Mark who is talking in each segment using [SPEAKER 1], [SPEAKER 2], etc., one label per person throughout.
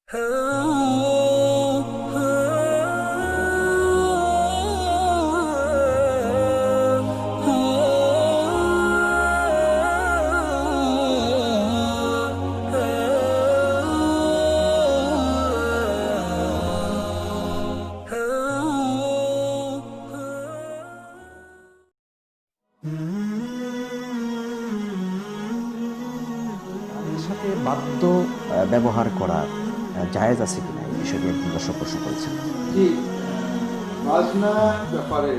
[SPEAKER 1] সাথে বাদ্য ব্যবহার করা জায়েজ আছে কিনা এই বিষয়ে একজন দর্শক প্রশ্ন করেছেন।
[SPEAKER 2] জি, বাজনা ব্যাপারে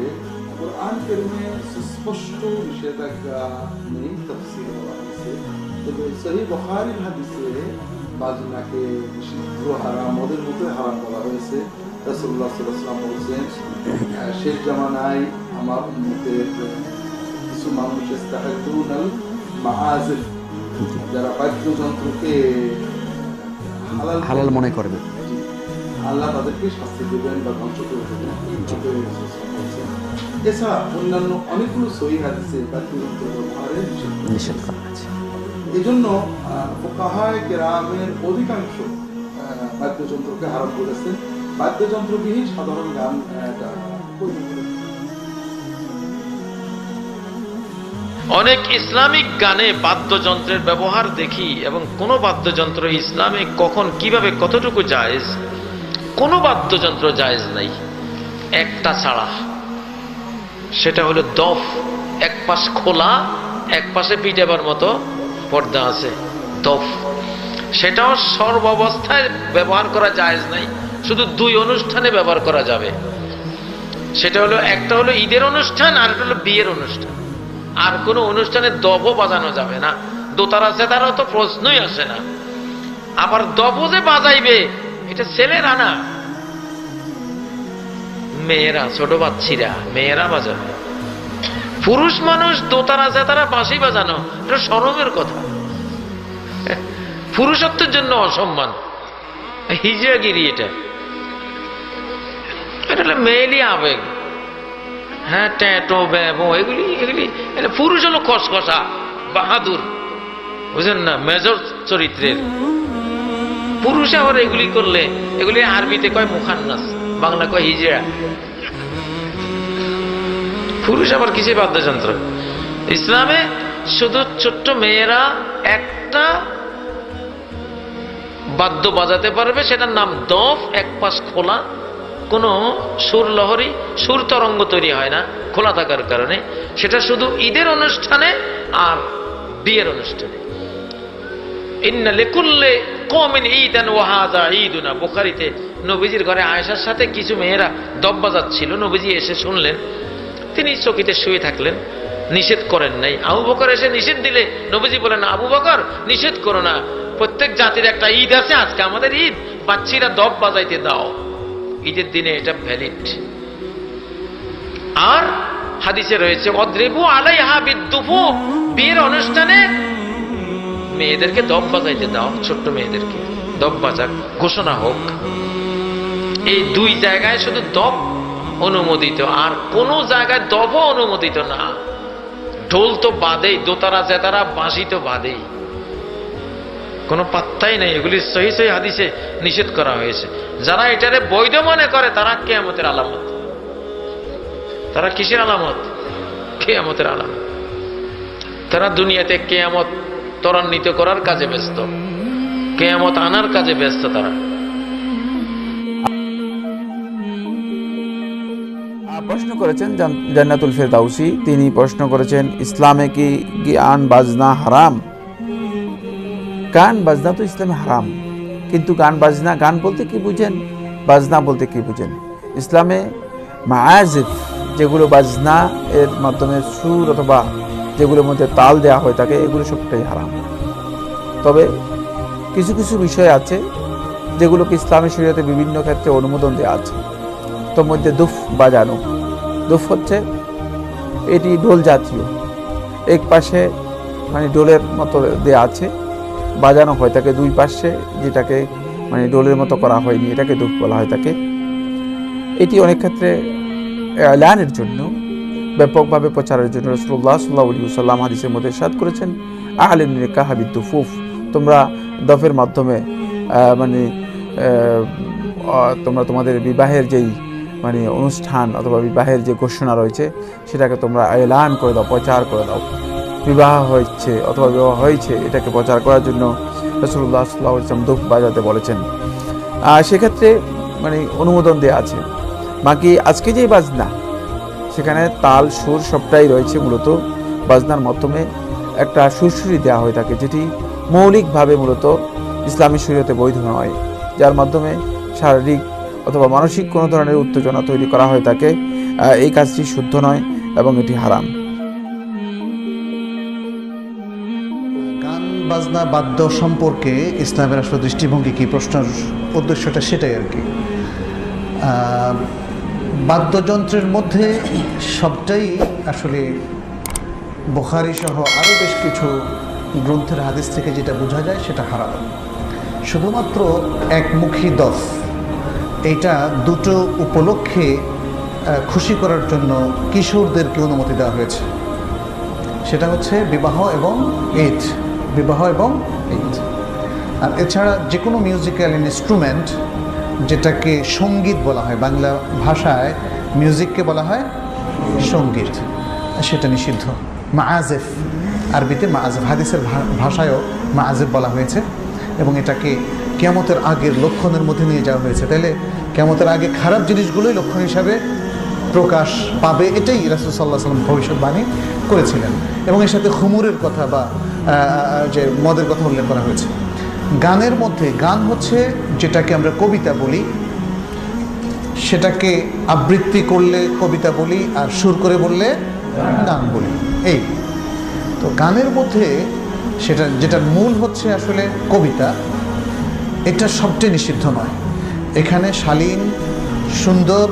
[SPEAKER 2] কোরআন কারীমে সুস্পষ্ট নিষেধাজ্ঞা নেই, তাফসীর বলা হয়েছে। তবে সহিহ বুখারীর হাদিসে বাজনাকে নিষিদ্ধ হারাম, ওদের মতো হারাম বলা হয়েছে। রাসূলুল্লাহ সাল্লাল্লাহু আলাইহি ওয়াসাল্লাম বলেছেন, শেষ জামানায় আমার উম্মতের কিছু মানুষ ইস্তাহাদুনাল মাআজিফ, যারা বাদ্যযন্ত্রকে
[SPEAKER 1] হালাল মনে করবে,
[SPEAKER 2] আল্লাহ তাদেরকে শাস্তি দেবেন বা ধ্বংস করে দেবেন। এছাড়া অন্যান্য অনেকগুলো সহিহ হাদিসে বাদ্যযন্ত্র ব্যবহারের
[SPEAKER 1] নিষেধ করা আছে।
[SPEAKER 2] এই জন্য ফুকাহায়ে কেরামের অধিকাংশ বাদ্যযন্ত্রকে হারাম করেছেন। বাদ্যযন্ত্রবিহীন সাধারণ গান
[SPEAKER 3] অনেক ইসলামিক গানে বাদ্যযন্ত্রের ব্যবহার দেখি, এবং কোন বাদ্যযন্ত্র ইসলামে কখন কিভাবে কতটুকু জায়েজ, কোন বাদ্যযন্ত্র জায়েজ নাই একটা ছাড়া, সেটা হলো দফ। এক পাশ খোলা, এক পাশে পিটাবার মতো পর্দা আছে, দফ। সেটাও সর্বাবস্থায় ব্যবহার করা জায়েজ নাই, শুধু দুই অনুষ্ঠানে ব্যবহার করা যাবে। সেটা হলো, একটা হলো ঈদের অনুষ্ঠান, আর একটা হলো বিয়ের অনুষ্ঠান। আর কোনো অনুষ্ঠানে দফও বাজানো যাবে না, দোতারা সেতারও তো প্রশ্নই আসে না। আবার দফও যে বাজাইবে এটা ছেলেরা না, মেয়েরা, ছোট বাচ্চিরা, মেয়েরা বাজাবে। পুরুষ মানুষ দোতারা সেতারা বাঁশি বাজানো এটা শরমের কথা, পুরুষত্বের জন্য অসম্মান, হিজড়াগিরি। এটা হলো মেয়েলি আবেগ। হ্যাঁ, ট্যাটো ব্যাবো এগুলি এগুলি এটা পুরুষ হলো খসখসা বাহাদুর, বুঝলেন না, মেজর চরিত্রের। পুরুষ আবার এগুলি করলে, এগুলি আরবিতে কয় মুখান্নাস, বাংলা কয় হিজড়া। পুরুষ আবার কিসে বাদ্যযন্ত্র? ইসলামে শুধু ছোট্ট মেয়েরা একটা বাদ্য বাজাতে পারবে, সেটার নাম দফ, এক পাশ খোলা, কোনো সুর লহরী, সুর তরঙ্গ তৈরি হয় না খোলা থাকার কারণে। সেটা শুধু ঈদের অনুষ্ঠানে আর বিয়ের অনুষ্ঠানে। ইন্না লিকুল্লি কওমিন ঈদান ওয়া হাযা ঈদুনা, বুখারীতে নবীজির ঘরে আয়েশার সাথে কিছু মেয়েরা দফ বাজাচ্ছিল, নবীজি এসে শুনলেন, তিনি চকিতে শুয়ে থাকলেন, নিষেধ করেন নাই। আবু বকর এসে নিষেধ দিলে নবীজি বলেন, আবু বকর নিষেধ করো না, প্রত্যেক জাতির একটা ঈদ আছে, আজকে আমাদের ঈদ, বাচ্চিরা দফ বাজাইতে দাও, ঈদের দিনে এটা ভ্যালিড। আর হাদিসে রয়েছে, অদ্রিবু আলাইহা বিদ্দুফু, বিয়ের অনুষ্ঠানে মেয়েদেরকে দফ বাজাইতে দাও, ছোট্ট মেয়েদেরকে দফ বাজাক, ঘোষণা হোক। এই দুই জায়গায় শুধু দফ অনুমোদিত, আর কোন জায়গায় দফও অনুমোদিত না। ঢোল তো বাদেই, দোতারা জেতারা বাঁশি তো বাদেই, কোনো পাত্তাই নেই। এগুলি সহি সহি হাদিসে নিষেধ করা হয়েছে। যারা এটারে বৈধ মনে করে তারা কিয়ামতের আলামত। তারা কিসের আলামত? কিয়ামতের আলামত। তারা দুনিয়াতে কিয়ামত ত্বরান্বিত করার কাজে ব্যস্ত, কিয়ামত আনার কাজে ব্যস্ত তারা।
[SPEAKER 4] প্রশ্ন করেছেন জান্নাতুল ফেরদাউসি, তিনি প্রশ্ন করেছেন, ইসলামে কি গান বাজনা হারাম? গান বাজনা তো ইসলামে হারাম, কিন্তু গান বাজনা, গান বলতে কি বুঝেন, বাজনা বলতে কি বুঝেন? ইসলামে মাআজিফ, যেগুলো বাজনা এর মাধ্যমে সুর অথবা যেগুলোর মধ্যে তাল দেওয়া হয় থাকে, এগুলো সবটাই হারাম। তবে কিছু কিছু বিষয় আছে যেগুলোকে ইসলামী শরীয়তে বিভিন্ন ক্ষেত্রে অনুমোদন দেওয়া আছে। তোর মধ্যে দুফ বাজানো, দুফ হচ্ছে এটি ঢোল জাতীয়, এক পাশে মানে ঢোলের মতো দেওয়া আছে, বাজানো হয় থাকে দুই পাশে, যেটাকে মানে ঢোলের মতো করা হয়নি, এটাকে দুফ বলা হয় থাকে। এটি অনেক ক্ষেত্রে এলানের জন্য, ব্যাপকভাবে প্রচারের জন্য রাসূলুল্লাহ সাল্লাল্লাহু আলাইহি ওয়াসাল্লাম হাদিসের মধ্যে ইরশাদ করেছেন, আহলিন নিকাহ বিদ্দুফুফ, তোমরা দফের মাধ্যমে মানে তোমরা তোমাদের বিবাহের যেই মানে অনুষ্ঠান অথবা বিবাহের যে ঘোষণা রয়েছে সেটাকে তোমরা এলান করে দাও, প্রচার করে দাও। বিবাহ হয়েছে অথবা বিবাহ হয়েছে এটাকে প্রচার করার জন্য রাসূলুল্লাহ সাল্লাল্লাহু আলাইহি ওয়াসাল্লাম ধূপ বাজাতে বলেছেন। সেক্ষেত্রে মানে অনুমোদন দেওয়া আছে। বাকি আজকে যেই বাজনা সেখানে তাল সুর সবটাই রয়েছে, মূলত বাজনার মাধ্যমে একটা সুরসুরি দেওয়া হয়ে থাকে, যেটি মৌলিকভাবে মূলত ইসলামী শরীয়তে বৈধ নয়, যার মাধ্যমে শারীরিক অথবা মানসিক কোনো ধরনের উত্তেজনা তৈরি করা হয়ে থাকে। এই কাজটি শুদ্ধ নয় এবং এটি হারাম।
[SPEAKER 5] গান বাজনা বাদ্য সম্পর্কে ইসলামের আসলে দৃষ্টিভঙ্গি কি, প্রশ্নের উদ্দেশ্যটা সেটাই আর কি। বাদ্যযন্ত্রের মধ্যে সবটাই আসলে বুখারী সহ আরও বেশ কিছু গ্রন্থের হাদিস থেকে যেটা বোঝা যায় সেটা হারাম। শুধুমাত্র একমুখী দফ, এইটা দুটো উপলক্ষে খুশি করার জন্য কিশোরদেরকে অনুমতি দেওয়া হয়েছে। সেটা হচ্ছে বিবাহ এবং ঈদ, বিবাহ এবং ঈদ। আর এছাড়া যে কোনো মিউজিক্যাল ইনস্ট্রুমেন্ট যেটাকে সঙ্গীত বলা হয়, বাংলা ভাষায় মিউজিককে বলা হয় সঙ্গীত, সেটা নিষিদ্ধ। মাআজেফ, আরবিতে মাআজেফ, হাদিসের ভাষায়ও মাআজেফ বলা হয়েছে এবং এটাকে কিয়ামতের আগের লক্ষণের মধ্যে নিয়ে যাওয়া হয়েছে। তাহলে কিয়ামতের আগে খারাপ জিনিসগুলোই লক্ষণ হিসাবে প্রকাশ পাবে, এটাই রাসূল সাল্লাল্লাহু আলাইহি ওয়াসাল্লাম ভবিষ্যৎবাণী করেছিলেন। এবং এর সাথে খুমুরের কথা বা যে মদের কথা উল্লেখ করা হয়েছে। গানের মধ্যে গান হচ্ছে যেটাকে আমরা কবিতা বলি, সেটাকে আবৃত্তি করলে কবিতা বলি, আর সুর করে বললে গান বলি। এই তো গানের মধ্যে সেটা যেটার মূল হচ্ছে আসলে কবিতা, এটা সবচেয়ে নিষিদ্ধ নয়। এখানে শালীন সুন্দর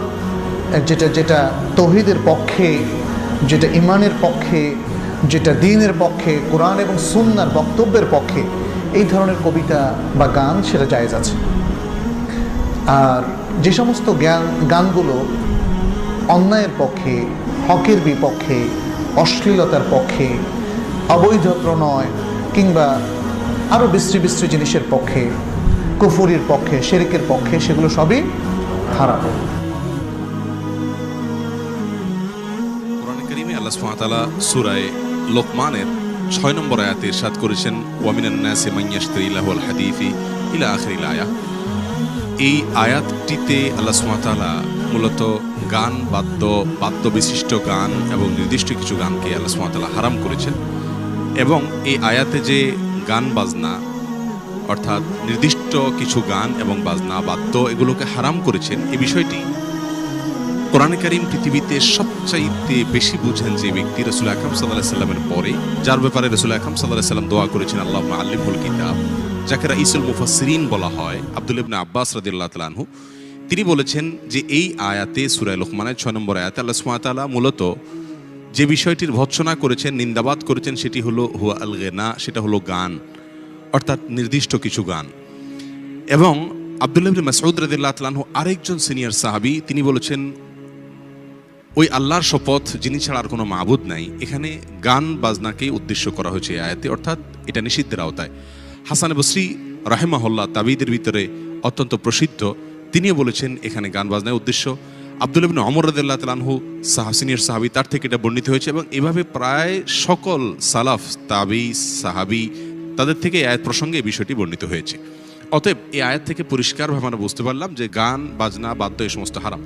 [SPEAKER 5] যেটা যেটা তৌহিদের পক্ষে, যেটা ইমানের পক্ষে, যেটা দ্বীনের পক্ষে, কোরআন এবং সুন্নাহর বক্তব্যের পক্ষে, এই ধরনের কবিতা বা গান সেটা জায়েজ আছে। আর যে সমস্ত গানগুলো অন্যায়ের পক্ষে, হকের বিপক্ষে, অশ্লীলতার পক্ষে, অবৈধ প্রণয় কিংবা আরও বিশ্রী বিশ্রী জিনিসের পক্ষে, কুফরির পক্ষে, শিরকের পক্ষে, সেগুলো সবই হারাম।
[SPEAKER 6] কোরআন কারীমে আল্লাহ সুবহানাহু ওয়া তাআলা সূরা লোকমানের 6 নম্বর আয়াতে ইরশাদ করেছেন, ওয়া মিনান নাসি মান ইয়াশতারি লাহুল হাদীসি ইলা আখিরিল আয়া। এই আয়াতটিতে আল্লাহ সুবহানাহু ওয়া তাআলা মূলত গান, বাদ্য বিশিষ্ট গান এবং নির্দিষ্ট কিছু গানকে আল্লাহ সুবহানাহু ওয়া তাআলা হারাম করেছেন। এবং এই আয়াতে যে গান বাজনা অর্থাৎ নির্দিষ্ট কিছু গান এবং বাজনা বাদ্য এগুলোকে হারাম করেছেন, এই বিষয়টি কোরআন কারীম পৃথিবীতে সবচাইতে বেশি বুঝেন যে ব্যক্তি রাসূল আকরাম সাল্লাল্লাহু আলাইহি সাল্লামের পরে, যার ব্যাপারে রাসূল আকরাম সাল্লাল্লাহু আলাইহি সাল্লাম দোয়া করেছেন আল্লাহুম্মা আল্লিমহুল কিতাব, যাকে রাইসুল মুফাসসিরিন বলা হয়, আব্দুল্লাহ ইবনে আব্বাস রাদিয়াল্লাহু তাআলা আনহু, তিনি বলেছেন যে এই আয়াতে সূরা লোকমানের 6 নম্বর আয়াতে আল্লাহ সুবহানাহু ওয়া তাআলা মূলত যে বিষয়টির ভৎসনা করেছেন, নিন্দাবাদ করেছেন, সেটি হলো হুয়া আল গিনা, সেটা হলো গান, অর্থাৎ নির্দিষ্ট কিছু গান। এবং আব্দুল্লাহ ইবনে মাসউদ রাদিয়াল্লাহু তাআলা আনহু আরেকজন সিনিয়র সাহাবী, তিনি বলেছেন ওই আল্লাহর শপথ যিনি ছাড়া আর কোনো মাবুদ নাই, এখানে গান বাজনাকেই উদ্দেশ্য করা হয়েছে এই আয়াতে, অর্থাৎ এটা নিষিদ্ধের আওতায়। হাসান বসরি রাহিমাহুল্লাহ তাবিদের ভিতরে অত্যন্ত প্রসিদ্ধ, তিনিও বলেছেন এখানে গান বাজনার উদ্দেশ্য। আব্দুল্লাহ ইবনে ওমর রাদিয়াল্লাহু তাআলা আনহু সিনিয়র সাহাবী, তার থেকে এটা বর্ণিত হয়েছে এবং এভাবে প্রায় সকল সালাফ, তাবি, সাহাবী, তাদের থেকে এই আয়াত প্রসঙ্গে এই বিষয়টি বর্ণিত হয়েছে। অতএব এই আয়াত থেকে পরিষ্কারভাবে আমরা বুঝতে পারলাম যে গান বাজনা বাদ্য এই সমস্ত হারাম।